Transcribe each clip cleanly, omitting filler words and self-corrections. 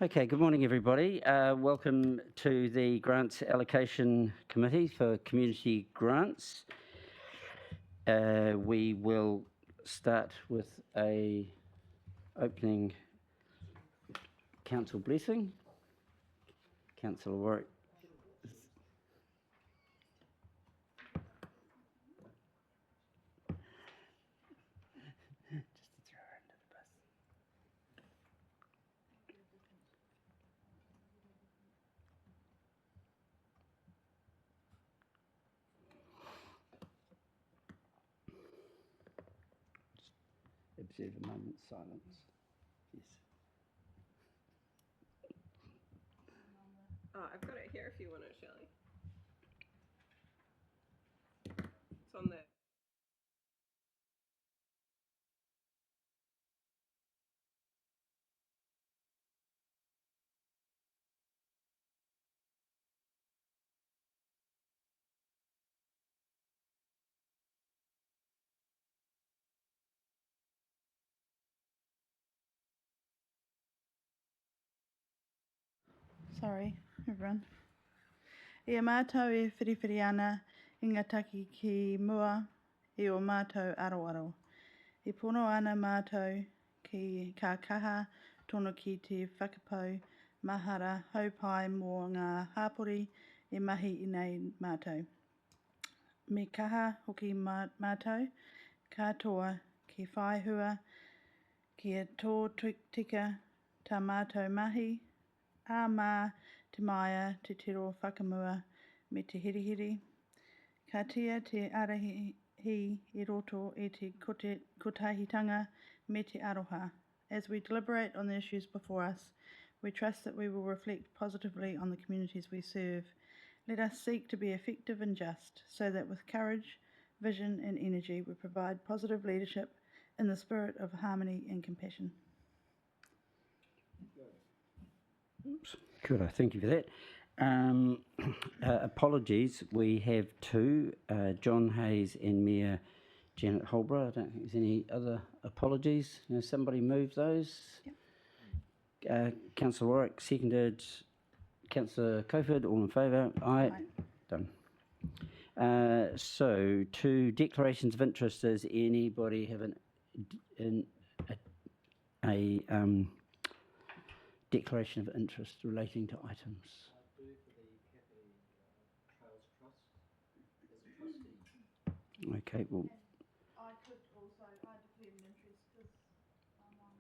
Okay, good morning, everybody. Welcome to the Grants Allocation Committee for Community Grants. We will start with a opening council blessing. Councillor Warwick. Just to throw her under the bus. Observe a moment's silence. Yes. I've got it here if you want it, Shelley. It's on there. Sorry, everyone. Ia mātou e whiriwhiri ana I ngā taki ki mua I o mātou aroaro. I pono ana mātou ki ka kaha tono ki te whakapau mahara haupai mō ngā hāpori e mahi I nei mātou. Me kaha hoki mātou katoa ki whaihua kia tō tika tā mātou mahi a mā te maia te tiro whakamua me te hirihiri. Ka tia te arahi I roto e te kotahitanga me te aroha. As we deliberate on the issues before us, we trust that we will reflect positively on the communities we serve. Let us seek to be effective and just, so that with courage, vision and energy we provide positive leadership in the spirit of harmony and compassion. Oops. Good, thank you for that. Apologies, we have two, John Hayes and Mayor Janet Holborough. I don't think there's any other apologies. Now, somebody move those. Yep. Councillor Warwick, seconded. Councillor Coфord, all in favour? Aye. Done. So, two declarations of interest. Does anybody have a declaration of interest relating to items? I do for the Cafe Trails Trust as a trustee. Okay, well. And I could also, I declared an interest because I'm on,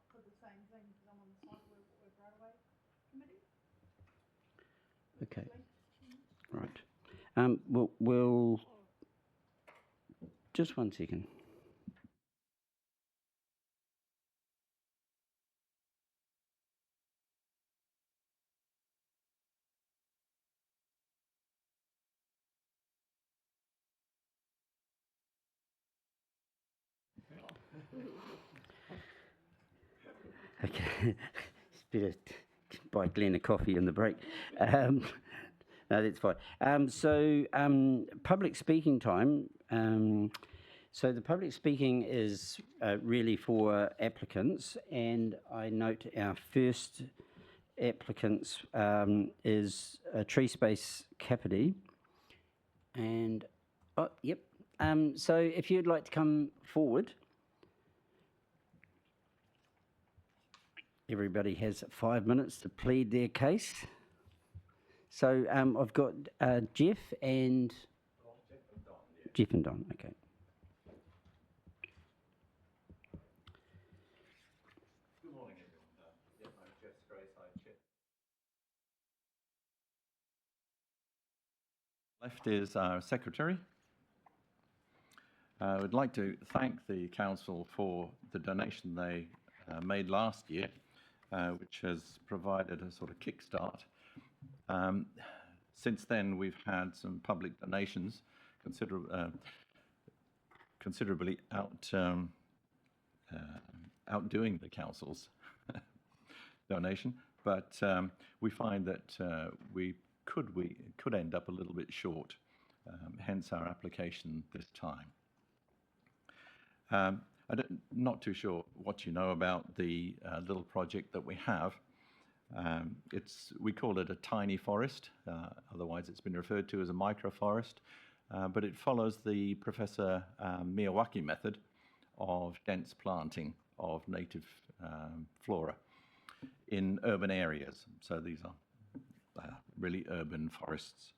for the same thing, because I'm on the site work right away committee. Okay. Right. We'll just 1 second. Okay. It's better to buy Glenn a coffee in the break. No, that's fine. So public speaking time. So the public speaking is really for applicants, and I note our first applicants is Tree Space Kapiti. And, oh, yep. So if you'd like to come forward. Everybody has 5 minutes to plead their case. So I've got Jeff and... Jeff and Don, yeah. Jeff and Don, okay. Good morning, everyone. I'm Jeff Grace. I chair. Left is our secretary. I would like to thank the council for the donation they made last year, which has provided a sort of kickstart. Since then, we've had some public donations, considerably outdoing the council's donation, but we find that we could end up a little bit short, hence our application this time. I'm not too sure what you know about the little project that we have, We call it a tiny forest, otherwise it's been referred to as a microforest, but it follows the Professor Miyawaki method of dense planting of native flora in urban areas. So these are really urban forests.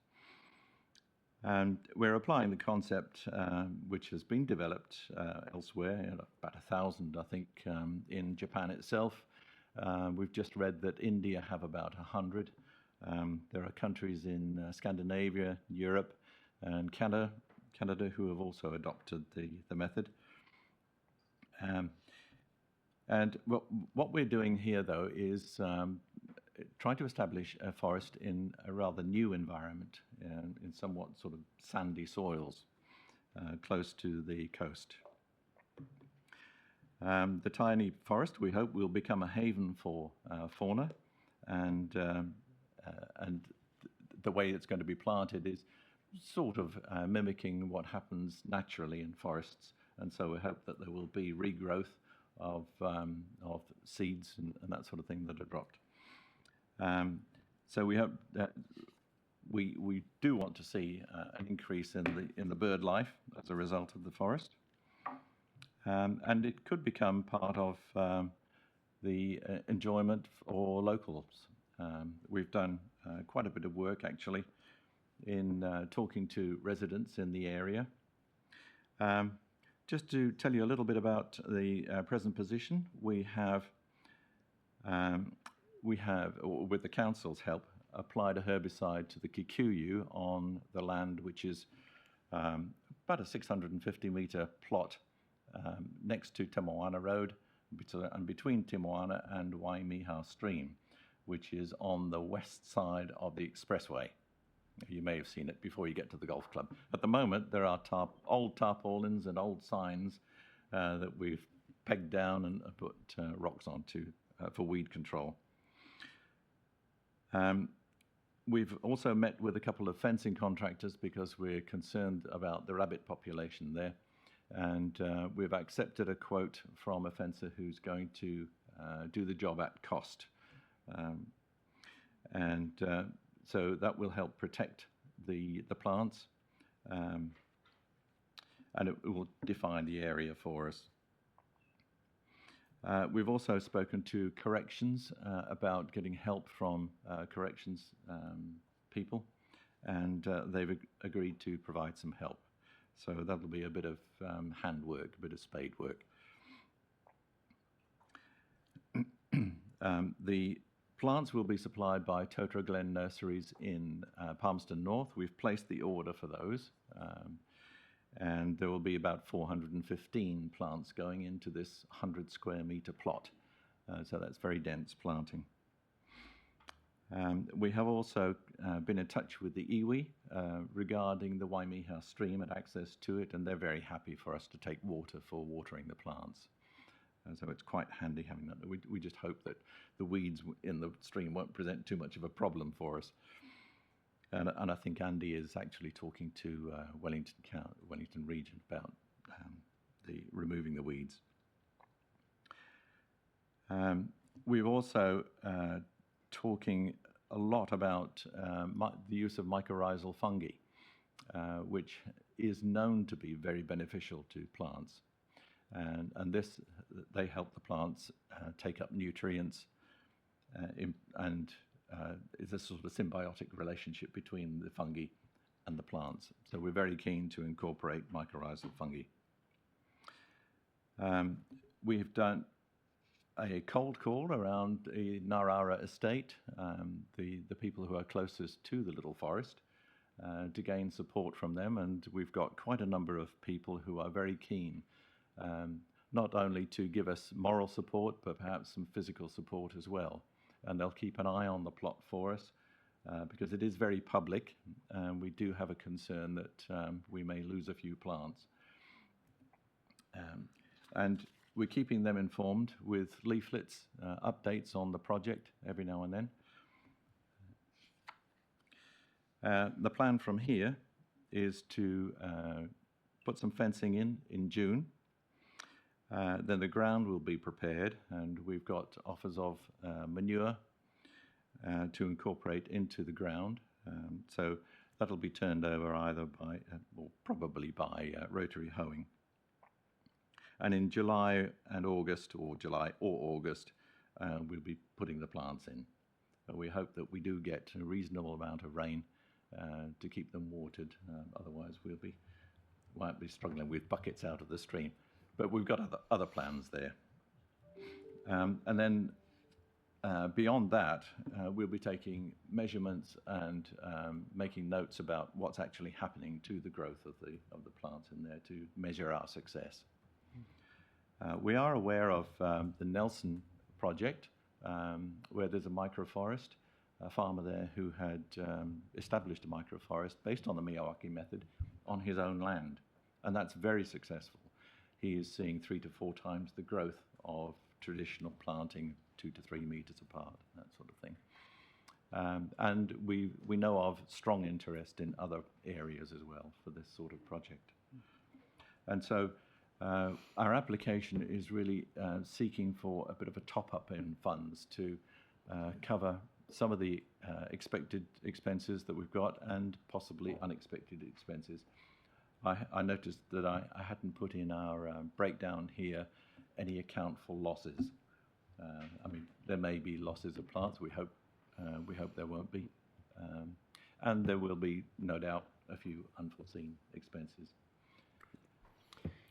And we're applying the concept which has been developed elsewhere, about 1,000, I think, in Japan itself. We've just read that India have about 100. There are countries in Scandinavia, Europe, and Canada who have also adopted the method. And what we're doing here, though, is trying to establish a forest in a rather new environment, in somewhat sort of sandy soils, close to the coast. The tiny forest, we hope, will become a haven for fauna, and the way it's going to be planted is sort of mimicking what happens naturally in forests, and so we hope that there will be regrowth of seeds and that sort of thing that are dropped. So we hope that we do want to see an increase in the bird life as a result of the forest. And it could become part of the enjoyment for locals. We've done quite a bit of work, actually, in talking to residents in the area. Just to tell you a little bit about the present position, we have, with the council's help, applied a herbicide to the kikuyu on the land, which is about a 650-metre plot next to Te Moana Road, and between Te Moana and Waimiha Stream, which is on the west side of the expressway. You may have seen it before you get to the golf club. At the moment, there are old tarpaulins and old signs that we've pegged down and put rocks onto for weed control. We've also met with a couple of fencing contractors because we're concerned about the rabbit population there. And we've accepted a quote from a fencer who's going to do the job at cost. So that will help protect the plants, and it will define the area for us. We've also spoken to corrections about getting help from corrections people, and they've agreed to provide some help. So that'll be a bit of handwork, a bit of spade work. The plants will be supplied by Totara Glen Nurseries in Palmerston North. We've placed the order for those, and there will be about 415 plants going into this 100 square metre plot. So that's very dense planting. We have also been in touch with the iwi regarding the Waimiha stream and access to it, and they're very happy for us to take water for watering the plants. So it's quite handy having that. We just hope that the weeds in the stream won't present too much of a problem for us. And I think Andy is actually talking to Wellington region about removing the weeds. We've also talking a lot about the use of mycorrhizal fungi, which is known to be very beneficial to plants. And they help the plants take up nutrients, and it's a sort of symbiotic relationship between the fungi and the plants. So we're very keen to incorporate mycorrhizal fungi. We've done a cold call around the Narara estate, the people who are closest to the little forest, to gain support from them, and we've got quite a number of people who are very keen, not only to give us moral support, but perhaps some physical support as well. And they'll keep an eye on the plot for us, because it is very public, and we do have a concern that we may lose a few plants. And we're keeping them informed with leaflets, updates on the project every now and then. The plan from here is to put some fencing in June. Then the ground will be prepared, and we've got offers of manure to incorporate into the ground. So that'll be turned over either by, or probably by rotary hoeing. And in July and August, or July or August, we'll be putting the plants in. We hope that we do get a reasonable amount of rain to keep them watered. Otherwise, might be struggling with buckets out of the stream. But we've got other plans there. And then beyond that, we'll be taking measurements and making notes about what's actually happening to the growth of the plants in there to measure our success. We are aware of the Nelson project, where there's a microforest, a farmer there who had established a microforest based on the Miyawaki method on his own land, and that's very successful. He is seeing 3 to 4 times the growth of traditional planting 2 to 3 meters apart, that sort of thing. And we know of strong interest in other areas as well for this sort of project. And so our application is really seeking for a bit of a top-up in funds to cover some of the expected expenses that we've got and possibly unexpected expenses. I noticed that I hadn't put in our breakdown here any account for losses. I mean, there may be losses of plants. We hope there won't be, and there will be, no doubt, a few unforeseen expenses.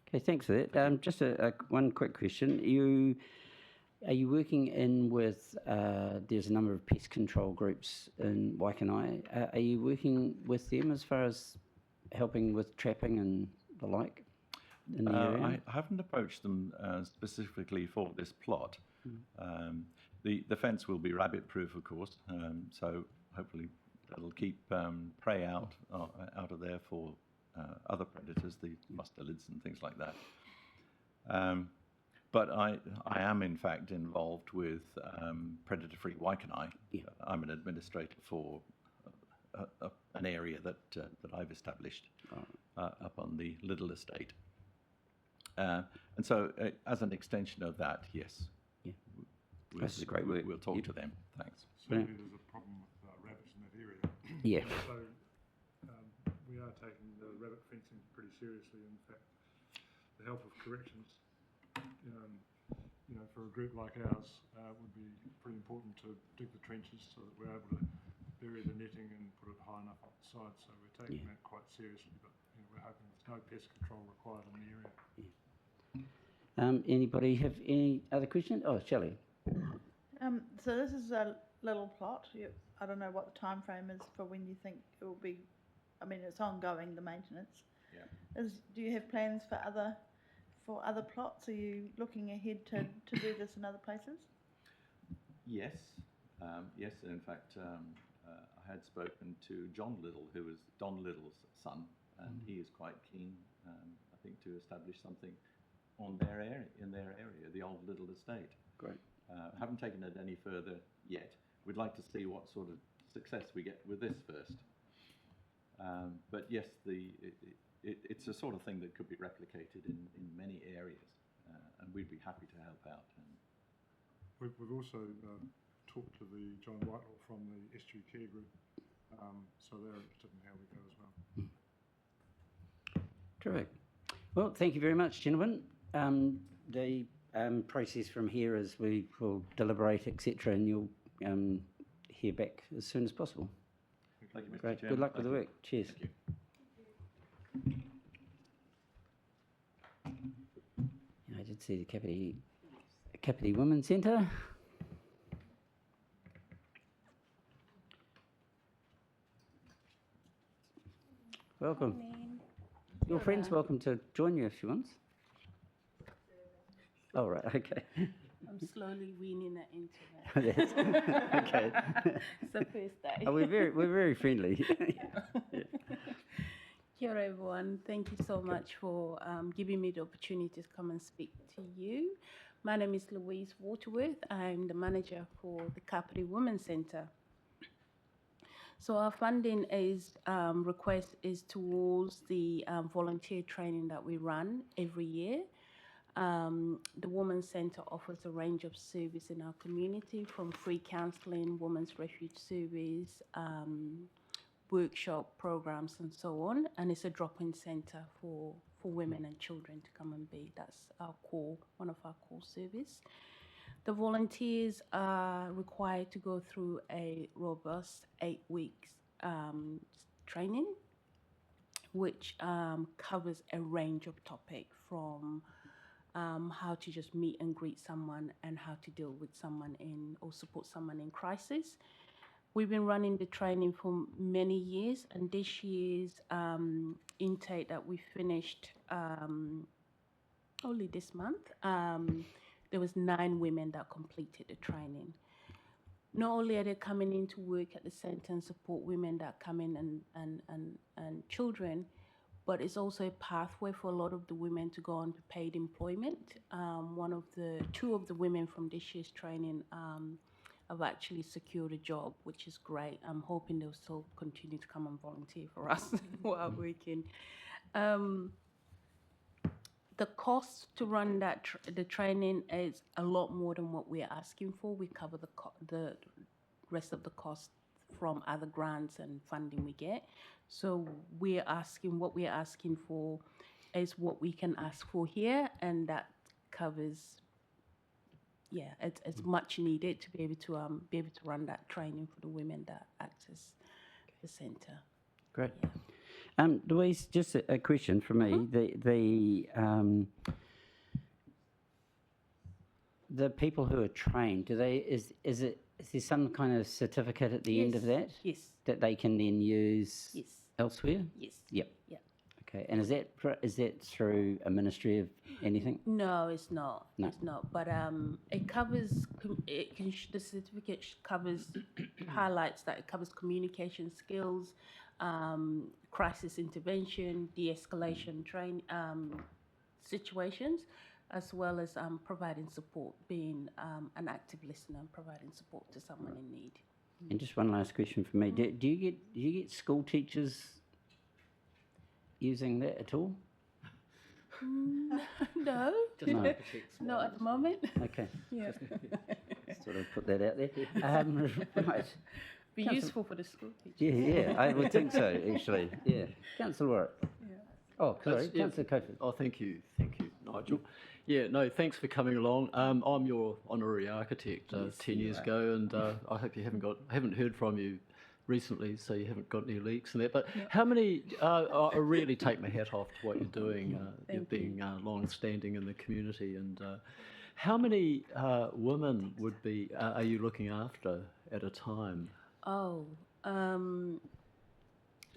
Okay, thanks for that. Just one quick question. Are you working in with, there's a number of pest control groups in Waikanae. Are you working with them as far as helping with trapping and the like in the area? I haven't approached them specifically for this plot. The fence will be rabbit-proof, of course, so hopefully that'll keep prey out of there for other predators, the mustelids and things like that. But I am in fact involved with Predator-Free Waikanae. Yeah. I'm an administrator for an area that I've established up on the Little Estate. And so as an extension of that, yes. Yeah. This is great work. We'll talk to them. Thanks. Certainly there's a problem with rabbits in that area. Yeah. So we are taking the rabbit fencing pretty seriously. In fact, the help of corrections, for a group like ours, would be pretty important to dig the trenches so that we're able to bury the netting and put it high enough up the side. So we're taking that quite seriously, but we're hoping there's no pest control required in the area. Anybody have any other questions? Oh, Shelley. So this is a little plot. I don't know what the time frame is for when you think it will be. I mean, it's ongoing, the maintenance. Yeah. Do you have plans for other plots? Are you looking ahead to do this in other places? Yes. Yes, in fact, I had spoken to John Little, who is Don Little's son, and he is quite keen, I think, to establish something in their area, the old Little Estate. Great. Haven't taken it any further yet. We'd like to see what sort of success we get with this first. But yes, it's a sort of thing that could be replicated in many areas, and we'd be happy to help out. We've also talked to the John Whitelaw from the Estuary Care Group, so they're interested in how we go as well. Terrific. Well, thank you very much, gentlemen. The process from here is we will deliberate, etc., and you'll hear back as soon as possible. Thank you, Mr. Great. Chairman. Good luck with the work. Cheers. Thank you. I did see the Kapiti Women's Centre. Welcome. Morning. Your friend's welcome to join you if she wants. Oh, right, okay. I'm slowly weaning her into that. Yes. Okay. It's the first day. Oh, we're very friendly. Yeah. Kia ora everyone. Thank you so much for giving me the opportunity to come and speak to you. My name is Louise Waterworth. I'm the manager for the Kapiti Women's Centre. So our funding request is towards the volunteer training that we run every year. The Women's Centre offers a range of service in our community, from free counselling, women's refuge service, workshop programs, and so on. And it's a drop-in centre for women and children to come and be. That's our core, one of our core service. The volunteers are required to go through a robust 8 weeks training, which covers a range of topics, from how to just meet and greet someone and how to deal with someone or support someone in crisis. We've been running the training for many years, and this year's intake that we finished only this month, there was 9 women that completed the training. Not only are they coming in to work at the centre and support women that come in and children, but it's also a pathway for a lot of the women to go on to paid employment. Two of the women from this year's training have actually secured a job, which is great. I'm hoping they'll still continue to come and volunteer for us while working. The cost to run the training is a lot more than what we're asking for. We cover the rest of the cost from other grants and funding we get. So what we're asking for is what we can ask for here, and that covers, it's much needed to be able to run that training for the women that access the centre. Great. Yeah. Louise, just a question from me. The people who are trained, is there some kind of certificate at the end of that? Yes. That they can then use elsewhere? Yes. Yep. Yeah. Okay. And is that through a ministry of anything? No, it's not. No. It's not. But it covers. The certificate covers highlights that it covers communication skills, crisis intervention, de-escalation situations, as well as providing support, being an active listener and providing support to someone in need. And just one last question for me: Do you get school teachers using that at all? No, No. not at the moment. Okay. Yeah, Just thought I'd put that out there. Right. be useful for the school teachers. Yeah, I would think so, actually. Yeah. Councillor Warwick. Oh, sorry, Councillor Cofer. Oh, thank you, Nigel. Yeah, no, thanks for coming along. I'm your honorary architect 10 years ago, and I hope you haven't heard from you recently, so you haven't got any leaks and that. But how many? I really take my hat off to what you're doing. You're being long-standing in the community, and how many women are you looking after at a time?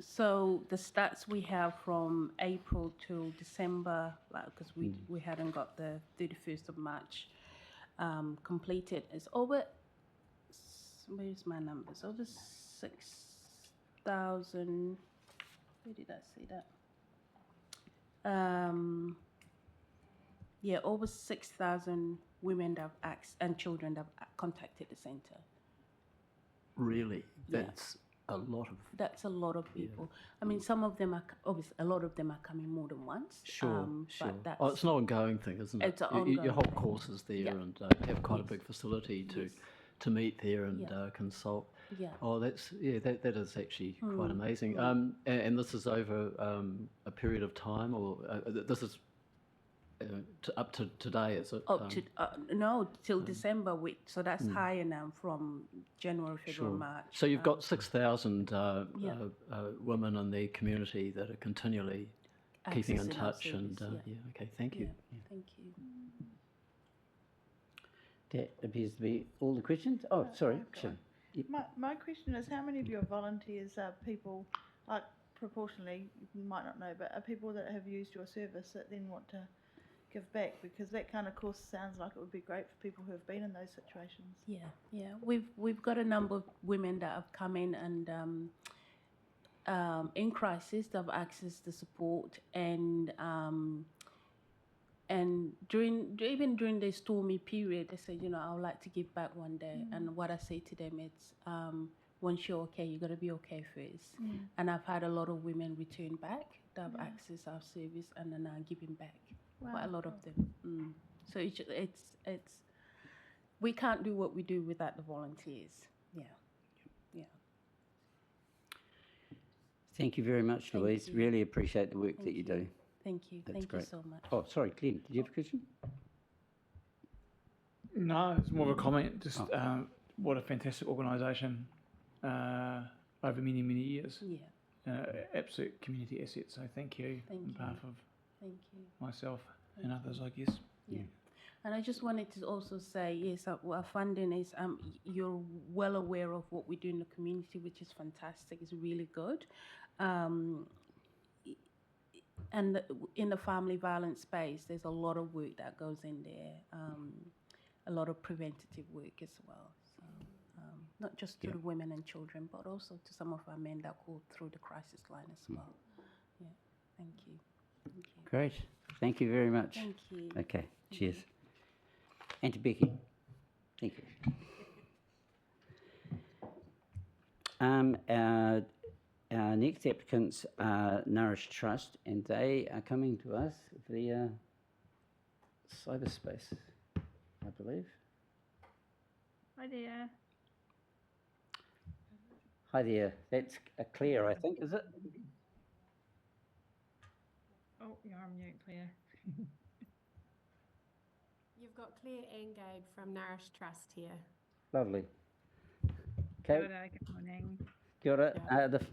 So the stats we have from April till December, because we hadn't got the 31st of March completed, is over. Where's my numbers? Over 6,000. Where did I say that? Over 6,000 women and children that have contacted the centre. Really, that's a lot of. That's a lot of people. I mean, some of them obviously a lot of them are coming more than once. Sure. But that's, It's an ongoing thing, isn't it? It's an ongoing Your whole thing. course is there, and you have quite a big facility to meet there and consult. Yeah. Oh, that is actually quite amazing. And this is over a period of time, or this is up to today, is it? Till December week. So that's higher now from January, February, March. So you've got 6,000 women in the community that are continually keeping in Accessing our touch, and service, okay, thank you. Thank you. That appears to be all the questions. Oh, sorry. Sure. My question is, how many of your volunteers are people, like proportionally, you might not know, but are people that have used your service that then want to give back? Because that kind of course sounds like it would be great for people who have been in those situations. Yeah. We've got a number of women that have come in and in crisis that have accessed the support, and during the stormy period, they say, I would like to give back one day. And what I say to them is, once you're okay, you got to be okay first. And I've had a lot of women return back that have accessed our service and are now giving back. quite a lot of them. So it's we can't do what we do without the volunteers. Yeah. Thank you very much, Thank Louise. you. Really appreciate the work that you do. Thank you. That's Thank great. you so much. Oh, sorry, Glenn, did you have a question? No, it's more of a comment. Just what a fantastic organisation over many, many years. Yeah. Absolute community asset. So thank you Thank on you. behalf of Thank you. myself and others, I guess. Yeah. And I just wanted to also say, yes, our funding is, you're well aware of what we do in the community, which is fantastic. It's really good. And in the family violence space, there's a lot of work that goes in there, a lot of preventative work as well. So, not just to the women and children, but also to some of our men that go through the crisis line as well. Yeah, thank you. Thank you. Great. Thank you very much. Thank you. Okay, cheers. And to Becky. Thank you. Our next applicants are Nourish Trust, and they are coming to us via cyberspace, I believe. Hi there. Hi there. That's Claire, I think, is it? Oh, you're on mute, Claire. You've got Claire and Gabe from Nourish Trust here. Lovely. Kia Okay. ora, good morning. Kia ora.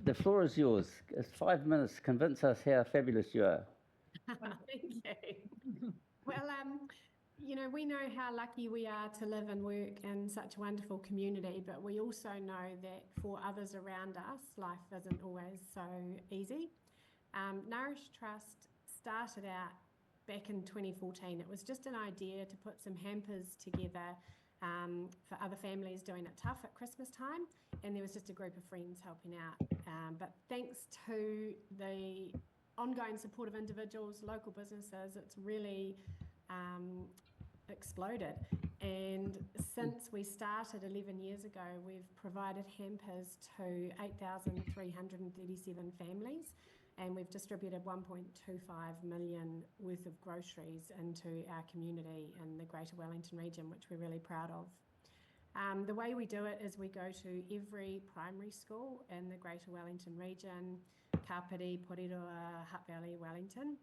The floor is yours. It's 5 minutes. Convince us how fabulous you are. Thank you. Well, you know, we know how lucky we are to live and work in such a wonderful community, but we also know that for others around us, life isn't always so easy. Nourish Trust started out back in 2014. It was just an idea to put some hampers together for other families doing it tough at Christmas time, and there was just a group of friends helping out. But thanks to the ongoing support of individuals, local businesses, it's really exploded. And since we started 11 years ago, we've provided hampers to 8,337 families, and we've distributed 1.25 million worth of groceries into our community in the Greater Wellington region, which we're really proud of. The way we do it is we go to every primary school in the Greater Wellington region, Kapiti, Porirua, Hutt Valley, Wellington,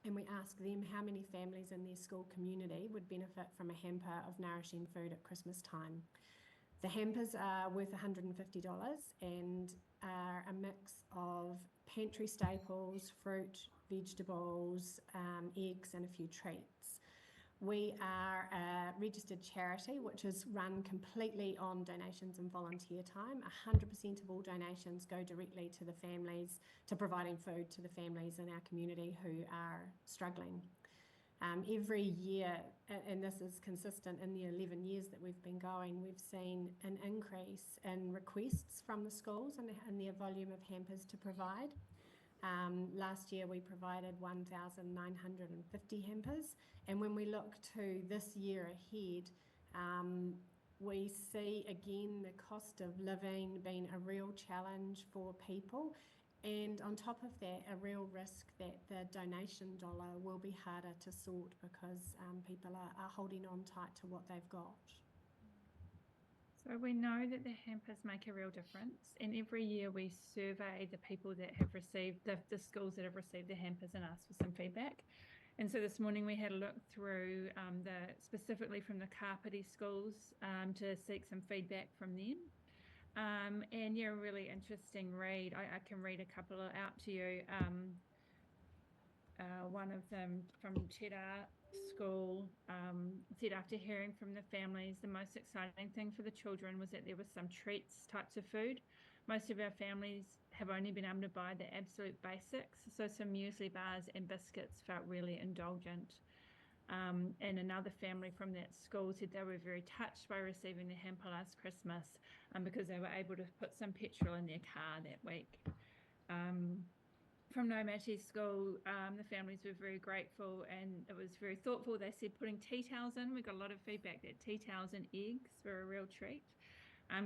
and we ask them how many families in their school community would benefit from a hamper of nourishing food at Christmas time. The hampers are worth $150 and are a mix of pantry staples, fruit, vegetables, eggs, and a few treats. We are a registered charity which is run completely on donations and volunteer time. 100% of all donations go directly to the families, to providing food to the families in our community who are struggling. Every year, and this is consistent in the 11 years that we've been going, we've seen an increase in requests from the schools and their volume of hampers to provide. Last year we provided 1,950 hampers, and when we look to this year ahead, we see again the cost of living being a real challenge for people, and on top of that, a real risk that the donation dollar will be harder to sort because people are holding on tight to what they've got. So we know that the hampers make a real difference, and every year we survey the people that have received, the schools that have received the hampers, and ask for some feedback. And so this morning we had a look through specifically from the Kapiti schools to seek some feedback from them. And yeah, a really interesting read. I can read a couple out to you. One of them from Cheddar School said after hearing from the families, the most exciting thing for the children was that there was some treats types of food. Most of our families have only been able to buy the absolute basics, so some muesli bars and biscuits felt really indulgent. And another family from that school said they were very touched by receiving the hamper last Christmas because they were able to put some petrol in their car that week. From Nomati School, the families were very grateful and it was very thoughtful. They said putting tea towels in. We got a lot of feedback that tea towels and eggs were a real treat.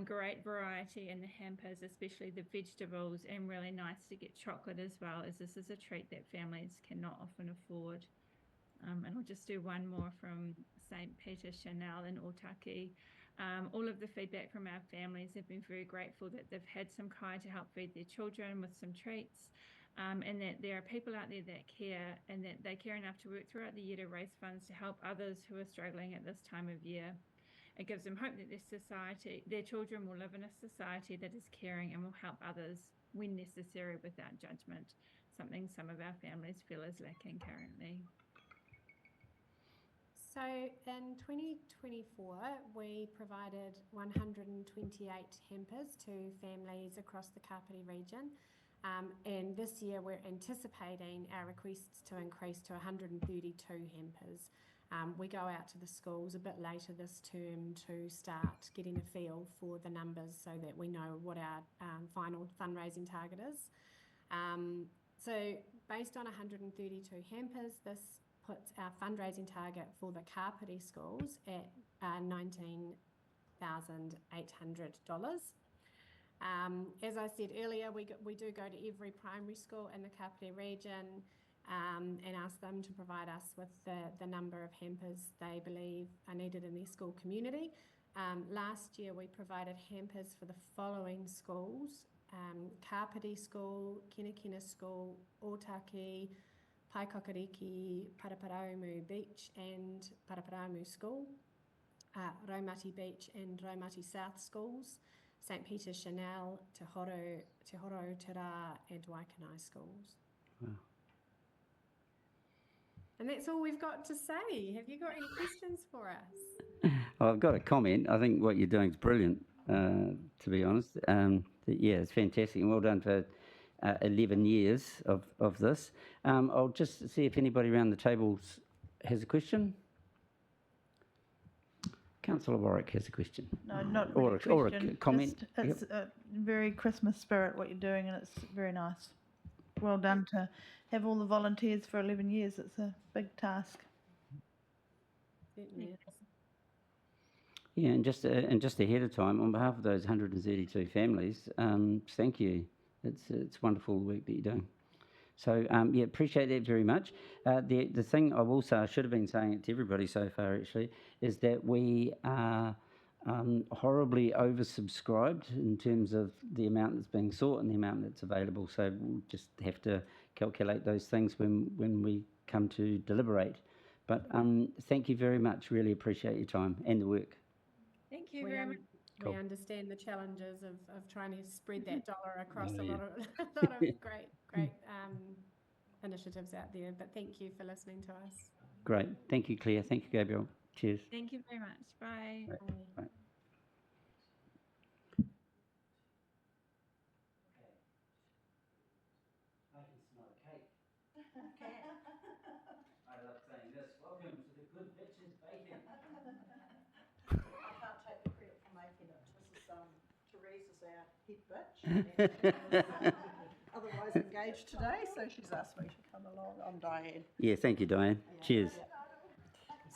Great variety in the hampers, especially the vegetables, and really nice to get chocolate as well, as this is a treat that families cannot often afford. And I'll just do one more from St. Peter Chanel in Otaki. All of the feedback from our families have been very grateful that they've had some kai to help feed their children with some treats, and that there are people out there that care, and that they care enough to work throughout the year to raise funds to help others who are struggling at this time of year. It gives them hope that their children will live in a society that is caring and will help others when necessary without judgment, something some of our families feel is lacking currently. So in 2024, we provided 128 hampers to families across the Kapiti region. And this year we're anticipating our requests to increase to 132 hampers. We go out to the schools a bit later this term to start getting a feel for the numbers so that we know what our final fundraising target is. So based on 132 hampers, this puts our fundraising target for the Kapiti schools at $19,800. As I said earlier, we do go to every primary school in the Kapiti region and ask them to provide us with the number of hampers they believe are needed in their school community. Last year we provided hampers for the following schools: Kapiti School, Kinakina School, Otaki, Paikokariki, Paraparaumu Beach and Paraparaumu School, Raumati Beach and Raumati South Schools, St. Peter Chanel, Te Horo, Te Rā and Waikanai Schools. Wow. And that's all we've got to say. Have you got any questions for us? Well, I've got a comment. I think what you're doing is brilliant, to be honest. Yeah, it's fantastic, and well done for 11 years of this. I'll just see if anybody around the table has a question. Councillor Warwick has a question. No, not Or really a- or a question, comment. just it's a very Christmas spirit what you're doing, and it's very nice. Well done to have all the volunteers for 11 years. It's a big task. Certainly. Yeah, and just ahead of time, on behalf of those 132 families, thank you. It's wonderful the work that you're doing. So yeah, appreciate that very much. The thing I will say, I should have been saying it to everybody so far actually, is that we are horribly oversubscribed in terms of the amount that's being sought and the amount that's available. So we'll just have to calculate those things when we come to deliberate. But thank you very much. Really appreciate your time and the work. Thank you We, very much. we understand the challenges of trying to spread that dollar across Oh, a yeah. lot of great initiatives out there. But thank you for listening to us. Great. Thank you, Claire. Thank you, Gabriel. Cheers. Thank you very much. Bye. Right. Bye. Right. I love saying this. Welcome to the Good Bitches Baking. I can't take the credit for making it. This is Teresa's our head bitch. and otherwise engaged today, so she's asked me to come along. I'm Diane. Yeah, thank you, Diane. Cheers.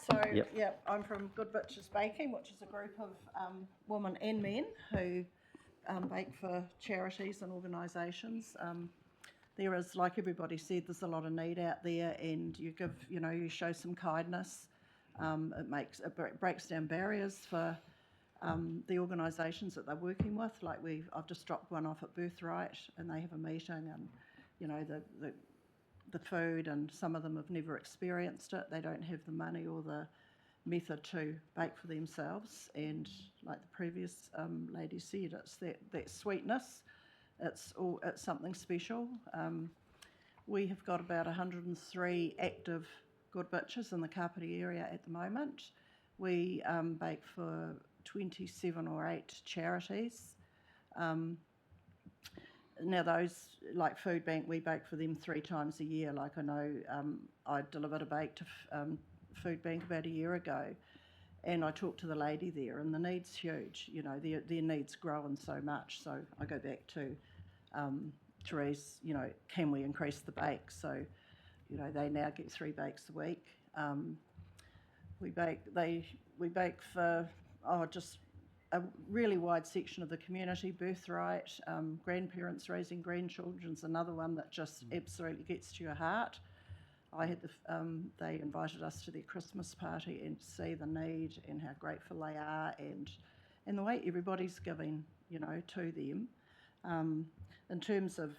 So Yep. yeah, I'm from Good Bitches Baking, which is a group of women and men who bake for charities and organisations. There is, like everybody said, there's a lot of need out there, and you give, you show some kindness. It breaks down barriers for the organisations that they're working with. Like I've just dropped one off at Birthright, and they have a meeting, and the food, and some of them have never experienced it. They don't have the money or the method to bake for themselves. And like the previous lady said, it's that sweetness. It's something special. We have got about 103 active Good Bitches in the Kapiti area at the moment. We bake for 27 or 8 charities. Now those, like Food Bank, we bake for them 3 times a year. Like I know I delivered a bake to Food Bank about a year ago, and I talked to the lady there, and the need's huge. Their needs growing so much. So I go back to Therese, can we increase the bake? So, they now get 3 bakes a week. We bake for just a really wide section of the community. Birthright, grandparents raising grandchildren's another one that just absolutely gets to your heart. I had they invited us to their Christmas party and to see the need and how grateful they are and the way everybody's giving, you know, to them. In terms of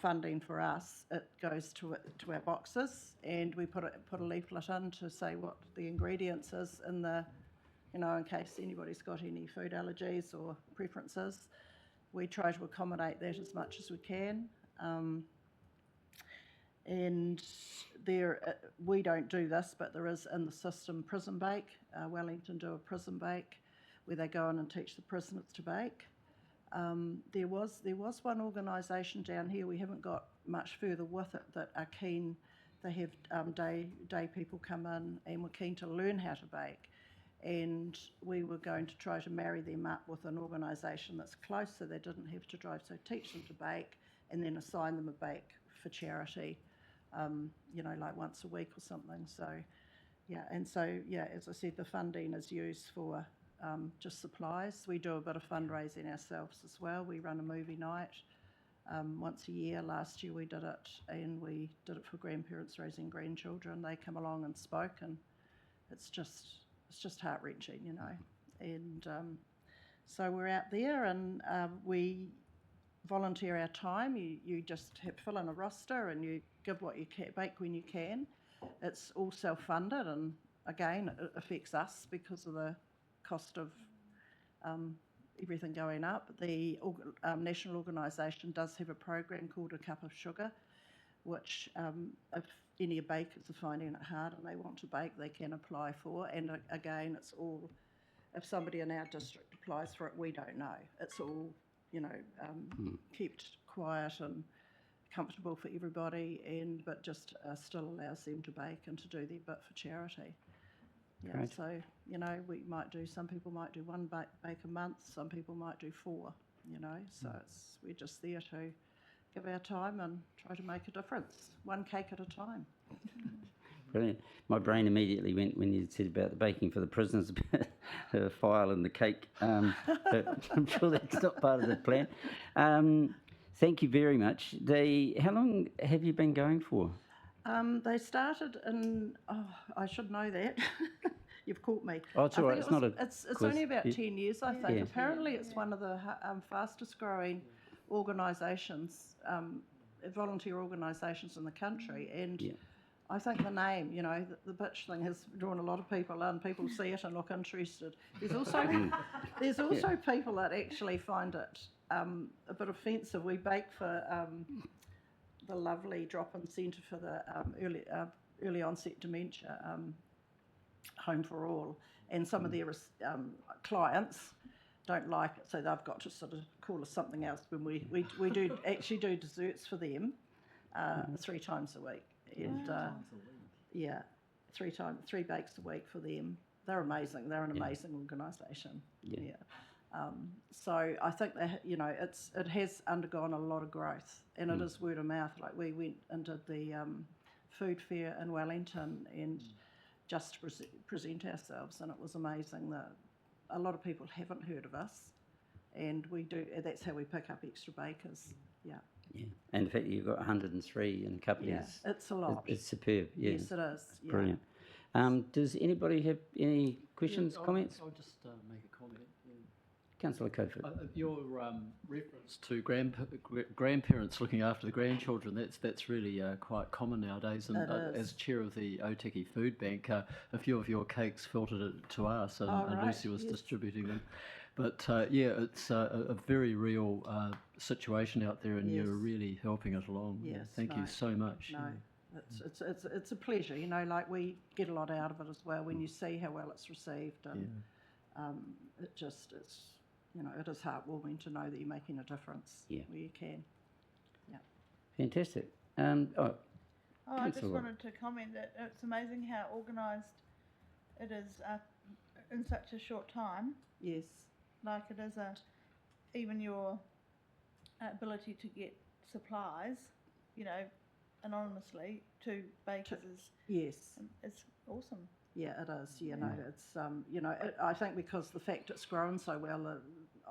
funding for us, it goes to our boxes, and we put a leaflet in to say what the ingredients is in the, you know, in case anybody's got any food allergies or preferences. We try to accommodate that as much as we can. And there, we don't do this, but there is in the system prison bake. Wellington do a prison bake where they go in and teach the prisoners to bake. There was one organisation down here, we haven't got much further with it, that are keen. They have day people come in and were keen to learn how to bake. And we were going to try to marry them up with an organisation that's close so they didn't have to drive. So teach them to bake and then assign them a bake for charity, you know, like once a week or something. So, yeah, and so, yeah, as I said, the funding is used for just supplies. We do a bit of fundraising ourselves as well. We run a movie night once a year. Last year we did it, and we did it for grandparents raising grandchildren. They come along and spoke, and it's just heart-wrenching, you know. And so we're out there, and we volunteer our time. You just fill in a roster, and you give what you can, bake when you can. It's all self-funded, and again, it affects us because of the cost of everything going up. The national organisation does have a program called A Cup of Sugar, which if any bakers are finding it hard and they want to bake, they can apply for. And again, it's all, if somebody in our district applies for it, we don't know. It's all, you know, kept quiet and comfortable for everybody, but just still allows them to bake and to do their bit for charity. Yeah, Great. so, you know, some people might do one bake a month, some people might do 4, you know, so we're just there to give our time and try to make a difference, one cake at a time. Brilliant. My brain immediately went when you said about the baking for the prisoners, the file and the cake. But I'm sure that's not part of the plan. Thank you very much. How long have you been going for? They started in, I should know that. You've caught me. Oh, it's all right. It's only about 10 years, I think. Yeah. Apparently, it's one of the fastest growing organisations, volunteer organisations in the country. And I think the name, you know, the bitch thing has drawn a lot of people in. People see it and look interested. There's also people that actually find it a bit offensive. We bake for the lovely drop-in centre for the early onset dementia, Home for All, and some of their clients don't like it, so they've got to sort of call us something else. When we do actually do desserts for them 3 times a week, and yeah, 3 bakes a week for them. They're amazing. They're an amazing organisation. Yeah. So I think that, you know, it has undergone a lot of growth, and it is word of mouth. Like, we went and did the food fair in Wellington and just to present ourselves, and it was amazing that a lot of people haven't heard of us, and we do. That's how we pick up extra bakers. Yeah. Yeah, and in fact, you've got 103 in a couple of years. It's a lot. It's superb. Yeah. Yes, it is. Yeah. Brilliant. Does anybody have any questions, comments? I'll just make a comment. Councillor Cofer. Your reference to grandparents looking after the grandchildren, that's really quite common nowadays. And as chair of the Otaki Food Bank, a few of your cakes filtered it to us, and Lucy was distributing them. But it's a very real situation out there, and you're really helping it along. Yes, Thank you so much. No, it's a pleasure. You know, like, we get a lot out of it as well when you see how well it's received, and it's. You know, it is heartwarming to know that you're making a difference where you can. Yeah. Fantastic. I just wanted to comment that it's amazing how organised it is in such a short time. Yes. Like, it is even your ability to get supplies, you know, anonymously to bakers is awesome. Yeah, it is. You know, it's you know, I think because the fact it's grown so well,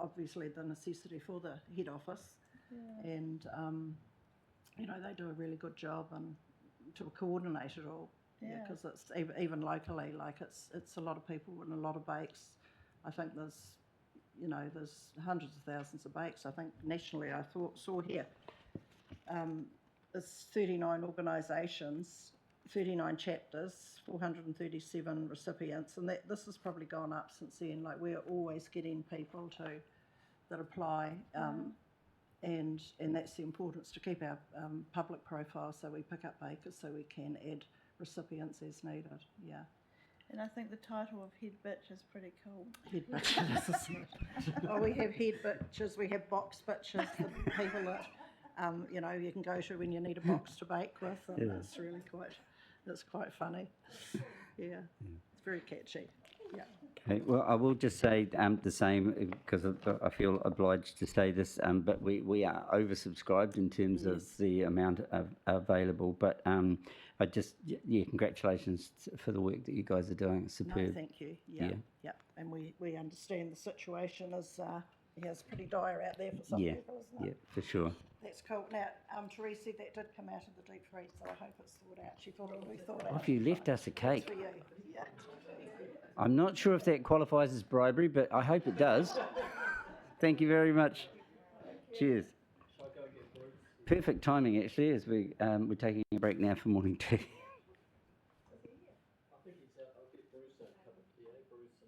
obviously the necessity for the head office, and you know, they do a really good job, and to coordinate it all. Yeah. Because it's even locally, like it's a lot of people and a lot of bakes. I think there's hundreds of thousands of bakes. I think nationally, I saw here, there's 39 organisations, 39 chapters, 437 recipients, and this has probably gone up since then. Like, we're always getting people that apply, and that's the importance, to keep our public profile, so we pick up bakers so we can add recipients as needed. Yeah. And I think the title of head bitch is pretty cool. Head bitches. Oh, we have head bitches, we have box bitches, the people that you can go to when you need a box to bake with, and it's really quite funny. Yeah, it's very catchy. Yeah. Okay, well, I will just say the same, because I feel obliged to say this, but we are oversubscribed in terms of the amount available. But I just, congratulations for the work that you guys are doing. It's superb. No, thank you. Yeah. And we understand the situation is pretty dire out there for some people, isn't it? Yeah, for sure. That's cool. Now, Therese said that did come out of the deep freeze, so I hope it's thawed out. She thought it would be thawed out. Oh, you left us a cake. For you. Yeah. I'm not sure if that qualifies as bribery, but I hope it does. Thank you very much. Cheers. Perfect timing, actually, as we're taking a break now for morning tea. I think he's out. I'll get Bruce a cup of tea, Bruce.